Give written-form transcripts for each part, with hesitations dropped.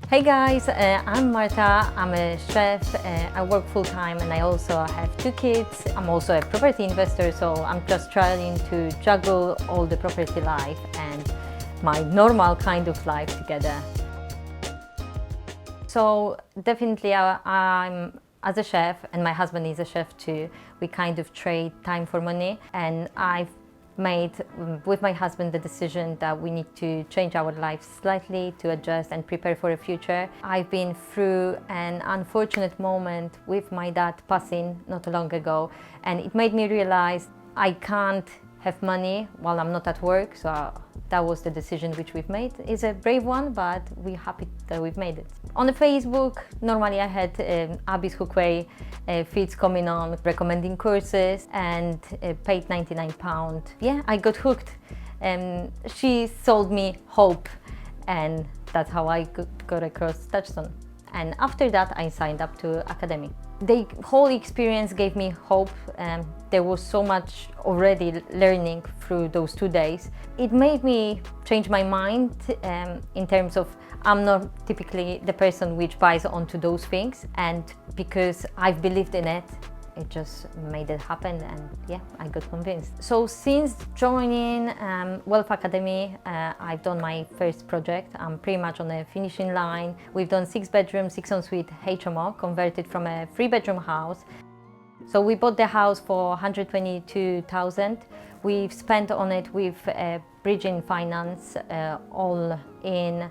Hey guys, I'm Marta, I'm a chef, I work full-time and I also have 2 kids. I'm also a property investor, so I'm just trying to juggle all the property life and my normal kind of life together. So definitely I'm as a chef, and my husband is a chef too, we kind of trade time for money, and I've made with my husband the decision that we need to change our lives slightly to adjust and prepare for a future. I've been through an unfortunate moment with my dad passing not long ago, and it made me realize I can't have money while I'm not at work, so that was the decision which we've made. It's a brave one, but we're happy that we've made it. On the Facebook, normally I had Abby's Cookway feeds coming on, recommending courses, and paid £99. Yeah, I got hooked. She sold me hope, and that's how I got across Touchstone. And after that, I signed up to Academy. The whole experience gave me hope. There was so much already learning through those 2 days. It made me change my mind in terms of I'm not typically the person which buys onto those things, and because I've believed in it, it just made it happen, and yeah, I got convinced. So since joining Wealth Academy, I've done my first project. I'm pretty much on the finishing line. We've done 6 bedroom, 6 ensuite HMO, converted from a 3-bedroom house. So we bought the house for 122,000. We've spent on it with bridging finance, all in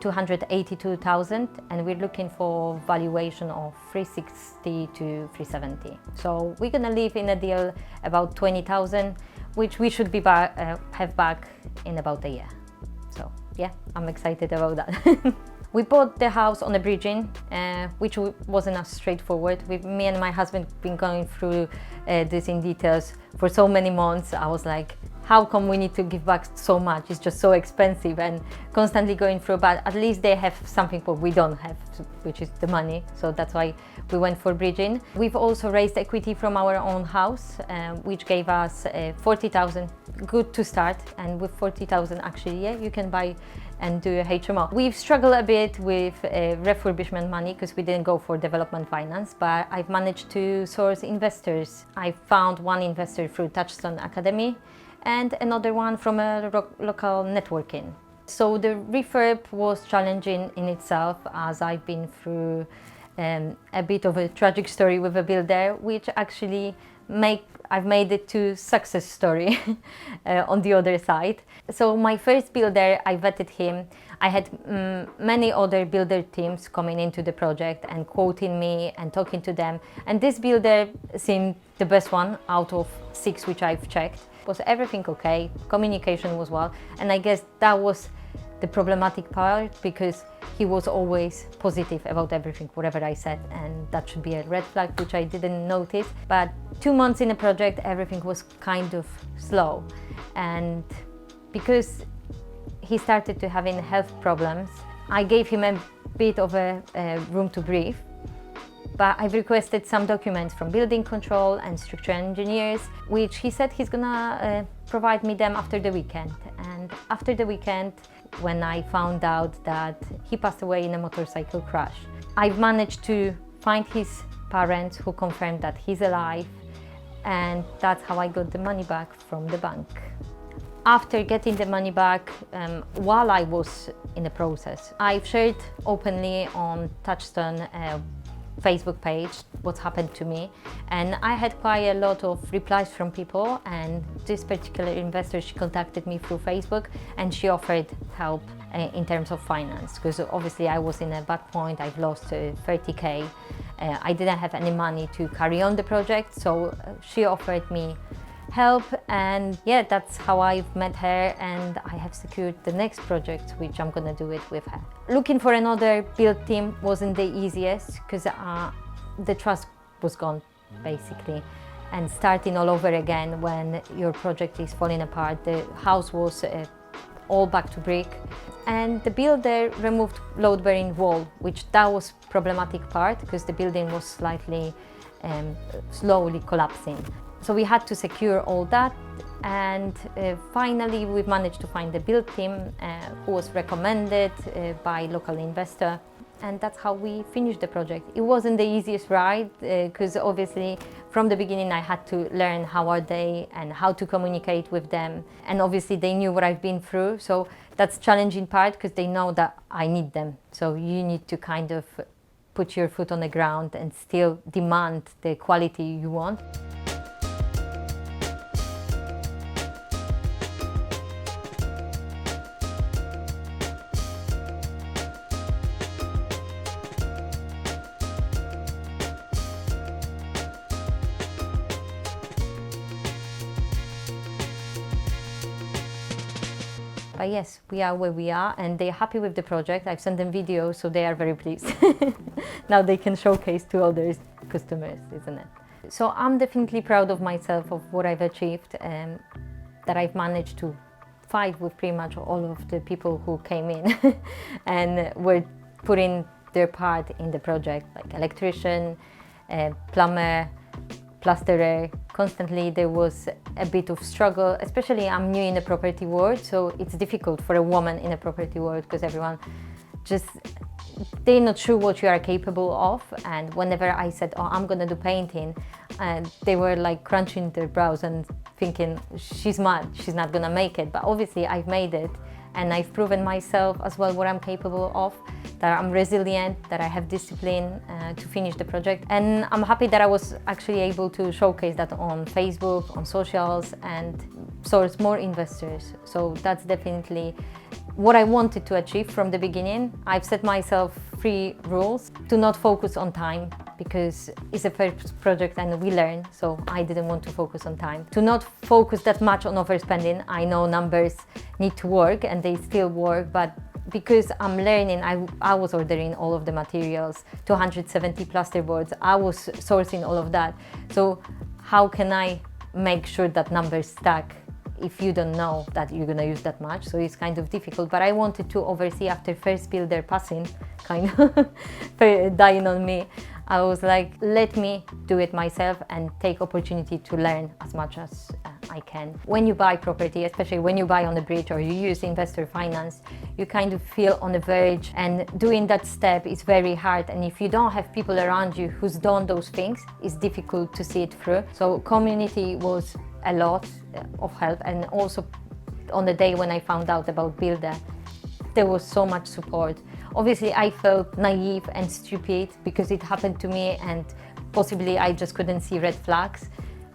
282,000, and we're looking for valuation of 360 to 370. So we're gonna leave in a deal about 20,000, which we should be have back in about a year. So yeah, I'm excited about that. We bought the house on a bridging, which wasn't as straightforward. Me and my husband been going through this in details for so many months. I was like, how come we need to give back so much? It's just so expensive and constantly going through, but at least they have something what we don't have, which is the money. So that's why we went for bridging. We've also raised equity from our own house, which gave us 40,000, good to start. And with 40,000, actually, yeah, you can buy and do a HMO. We've struggled a bit with refurbishment money because we didn't go for development finance, but I've managed to source investors. I found one investor through Touchstone Academy, and another one from a local networking. So the refurb was challenging in itself, as I've been through a bit of a tragic story with a builder, which actually I've made it to success story on the other side. So my first builder, I vetted him. I had many other builder teams coming into the project and quoting me and talking to them. And this builder seemed the best one out of 6 which I've checked. Was everything okay? Communication was well. And I guess that was the problematic part, because he was always positive about everything, whatever I said, and that should be a red flag, which I didn't notice. But 2 months in a project, everything was kind of slow, and because he started to having health problems, I gave him a bit of a room to breathe. But I've requested some documents from building control and structural engineers, which he said he's gonna provide me them after the weekend. And after the weekend, when I found out that he passed away in a motorcycle crash, I've managed to find his parents, who confirmed that he's alive, and that's how I got the money back from the bank. After getting the money back, while I was in the process, I've shared openly on Touchstone Facebook page what's happened to me, and I had quite a lot of replies from people. And this particular investor, she contacted me through Facebook, and she offered help in terms of finance, because obviously I was in a bad point. I've lost 30k. I didn't have any money to carry on the project, so she offered me help, and yeah, that's how I've met her, and I have secured the next project, which I'm gonna do it with her. Looking for another build team wasn't the easiest, because the trust was gone basically, and starting all over again when your project is falling apart. The house was all back to brick, and the builder removed load-bearing wall, which that was problematic part, because the building was slightly slowly collapsing. So we had to secure all that. And finally we've managed to find a build team who was recommended by local investor, and that's how we finished the project. It wasn't the easiest ride because obviously from the beginning I had to learn how are they and how to communicate with them, and obviously they knew what I've been through, so that's challenging part because they know that I need them. So you need to kind of put your foot on the ground and still demand the quality you want. But yes, we are where we are and they're happy with the project. I've sent them videos, so they are very pleased. Now they can showcase to other customers, isn't it? So I'm definitely proud of myself, of what I've achieved, and that I've managed to fight with pretty much all of the people who came in and were putting their part in the project, like electrician, plumber, plasterer. Constantly there was a bit of struggle, especially I'm new in the property world, so it's difficult for a woman in the property world because everyone just, they're not sure what you are capable of. And whenever I said, oh, I'm gonna do painting, they were like crunching their brows and thinking, she's mad, she's not gonna make it. But obviously I've made it, and I've proven myself as well what I'm capable of, that I'm resilient, that I have discipline to finish the project. And I'm happy that I was actually able to showcase that on Facebook, on socials, and source more investors. So that's definitely what I wanted to achieve from the beginning. I've set myself 3 rules: to not focus on time, because it's a first project and we learn, so I didn't want to focus on time. To not focus that much on overspending. I know numbers need to work and they still work, but because I'm learning, I was ordering all of the materials, 270 plasterboards, I was sourcing all of that. So how can I make sure that numbers stack if you don't know that you're gonna use that much? So it's kind of difficult, but I wanted to oversee after first builder passing, kind of dying on me. I was like, let me do it myself and take opportunity to learn as much as I can. When you buy property, especially when you buy on the bridge or you use investor finance, you kind of feel on the verge, and doing that step is very hard. And if you don't have people around you who's done those things, it's difficult to see it through. So community was a lot of help, and also on the day when I found out about Builder, there was so much support. Obviously I felt naive and stupid because it happened to me and possibly I just couldn't see red flags,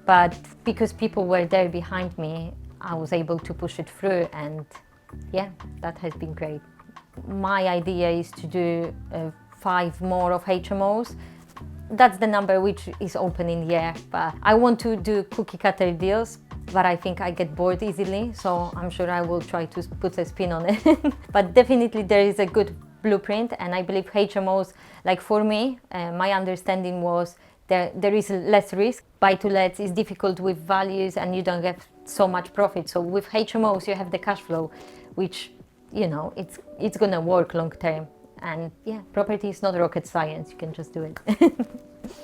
but because people were there behind me, I was able to push it through, and yeah, that has been great. My idea is to do 5 more of HMOs. That's the number which is open in the air, but I want to do cookie cutter deals, but I think I get bored easily, so I'm sure I will try to put a spin on it. But definitely there is a good blueprint, and I believe HMOs, like for me, my understanding was there is less risk. Buy-to-lets is difficult with values and you don't get so much profit. So with HMOs you have the cash flow, which, you know, it's gonna work long term. And yeah, property is not rocket science, you can just do it.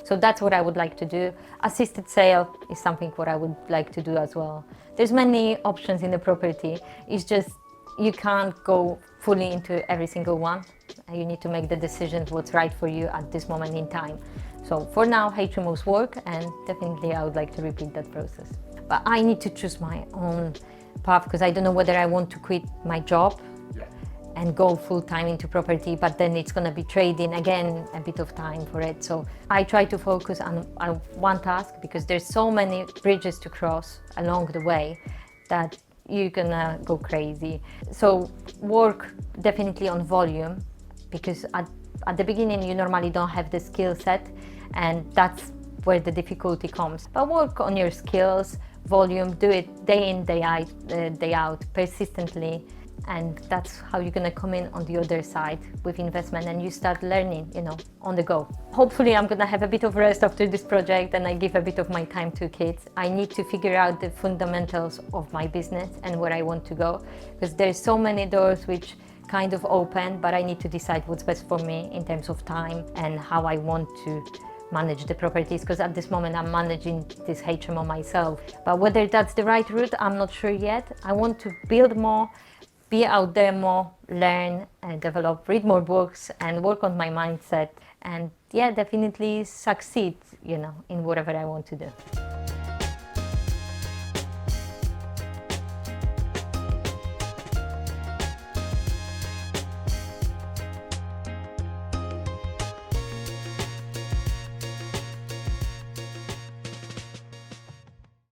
So that's what I would like to do. Assisted sale is something what I would like to do as well. There's many options in the property, it's just you can't go fully into every single one. You need to make the decisions what's right for you at this moment in time. So for now, HMOs work, and definitely I would like to repeat that process. But I need to choose my own path, because I don't know whether I want to quit my job and go full-time into property, but then it's going to be trading again, a bit of time for it. So I try to focus on one task, because there's so many bridges to cross along the way that you're gonna go crazy. So work definitely on volume, because at the beginning you normally don't have the skill set, and that's where the difficulty comes. But work on your skills, volume, do it day in, day out, persistently, and that's how you're gonna come in on the other side with investment, and you start learning, you know, on the go. Hopefully I'm gonna have a bit of rest after this project and I give a bit of my time to kids. I need to figure out the fundamentals of my business and where I want to go, because there's so many doors which kind of open, but I need to decide what's best for me in terms of time and how I want to manage the properties, because at this moment I'm managing this HMO myself. But whether that's the right route, I'm not sure yet. I want to build more, be out there more, learn and develop, read more books and work on my mindset, and yeah, definitely succeed, in whatever I want to do.